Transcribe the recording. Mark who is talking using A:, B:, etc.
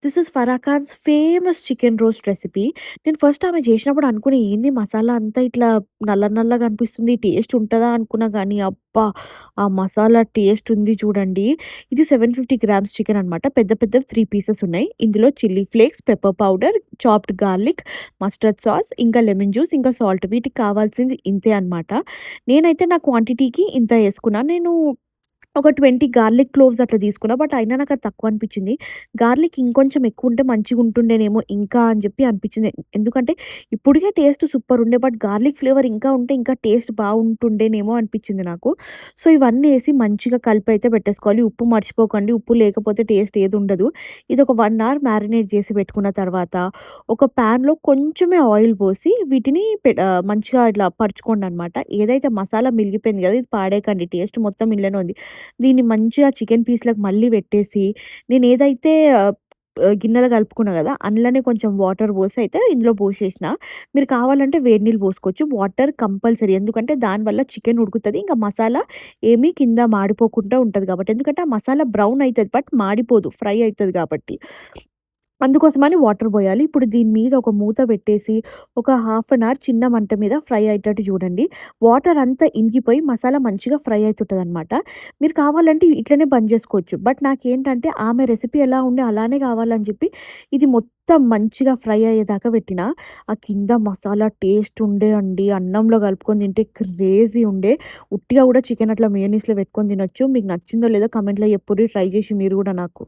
A: This is Farah Khan's famous chicken roast recipe. నేను first ఆమె చేసినప్పుడు అనుకున్నా ఏంది మసాలా అంతా ఇట్లా నల్ల నల్లగా అనిపిస్తుంది. టేస్ట్ ఉంటదా అనుకున్నా గానీ అబ్బా! ఆ మసాలా టేస్ట్ ఉంది చూడండి. ఇది 750 గ్రామ్స్ చికెన్ అనమాట. పెద్ద పెద్దవి 3 పీసెస్ ఉన్నాయి. ఇందులో chilli flakes, pepper powder, chopped garlic, mustard sauce, ఇంకా లెమన్ జ్యూస్, ఇంకా సాల్ట్ వీటికి కావాల్సింది ఇంతే అనమాట. నేనైతే నా క్వాంటిటీకి ఇంత యేసుకున్నా. నేను ఒక 20 గార్లిక్ క్లోవ్స్ అట్లా తీసుకున్నా. బట్ అయినా నాకది తక్కువ అనిపిచ్చింది. గార్లిక్ ఇంకొంచెం ఎక్కువుంటే మంచిగుంటుండేనేమో ఇంకా అని జెప్పి అనిపిచ్చింది. ఎందుకంటే ఇప్పటికే టేస్ట్ సూపరుండే. బట్ గార్లిక్ ఫ్లేవర్ ఇంకా ఉంటే ఇంకా టేస్ట్ బావుంటుండేనేమో అనిపిచ్చింది నాకు. సో, ఇవన్నీ ఏసి మంచిగా కలిపైతే పెట్టేసుకోవాలి. ఉప్పు మర్చిపోకండి. ఉప్పు లేకపోతే టేస్ట్ ఏదుండదు. ఇదొక 1 అవర్ మ్యారినేట్ జేసి పెట్టుకున్న తర్వాత ఒక ప్యాన్‌లో కొంచెమే ఆయిల్ పోసి వీటిని మంచిగా ఇట్లా పరుచుకోండనమాట. ఏదైతే మసాలా మిగిలిపోయింది గదా! ఇది పాడేయకండి. టేస్ట్ మొత్తం ఇందులోనే ఉంది. దీన్ని మంచిగా చికెన్ పీస్‌లకి మళ్ళీ పెట్టేసి, నేనేదైతే గిన్నెలో కలుపుకున్నా గదా! అందులోనే కొంచెం వాటర్ పోసి అయితే ఇందులో పోసేసిన. మీరు కావాలంటే వేడి నీళ్ళు పోసుకోవచ్చు. Water compulsory. ఎందుకంటే దానివల్ల చికెన్ ఉడుకుతది. ఇంకా మసాలా ఏమీ కింద మాడిపోకుండా ఉంటది కాబట్టి. ఎందుకంటే ఆ మసాలా బ్రౌన్ అయితది. బట్ మాడిపోదు. ఫ్రై అయితది కాబట్టి. అందుకోసమని వాటర్ బోయాలి. ఇప్పుడు దీని మీద ఒక మూత పెట్టేసి, ఒక హాఫ్ అన్ అవర్ చిన్న మంట మీద ఫ్రై అయ్యేటట్టు చూడండి. వాటర్ అంతా ఇంకిపోయి మసాలా మంచిగా ఫ్రై అయితుంటదనమాట. మీరు కావాలంటే ఇట్లనే బంద్ జేసుకోవచ్చు. బట్ నాకేంటంటే ఆమె రెసిపీ ఎలా ఉండే అలానే కావాలని చెప్పి ఇది మొత్తం మంచిగా ఫ్రై అయ్యేదాకా పెట్టినా. ఆ కింద మసాలా టేస్ట్ ఉండే అండి. అన్నంలో కలుపుకొని తింటే క్రేజీ ఉండే. ఉట్టిగా కూడా చికెన్ అట్లా మయోనీస్‌లో పెట్టుకొని తినొచ్చు. మీకు నచ్చిందో లేదో కామెంట్‌లో చెప్పుర్రి. ట్రై చేసి మీరు గూడా నాకు.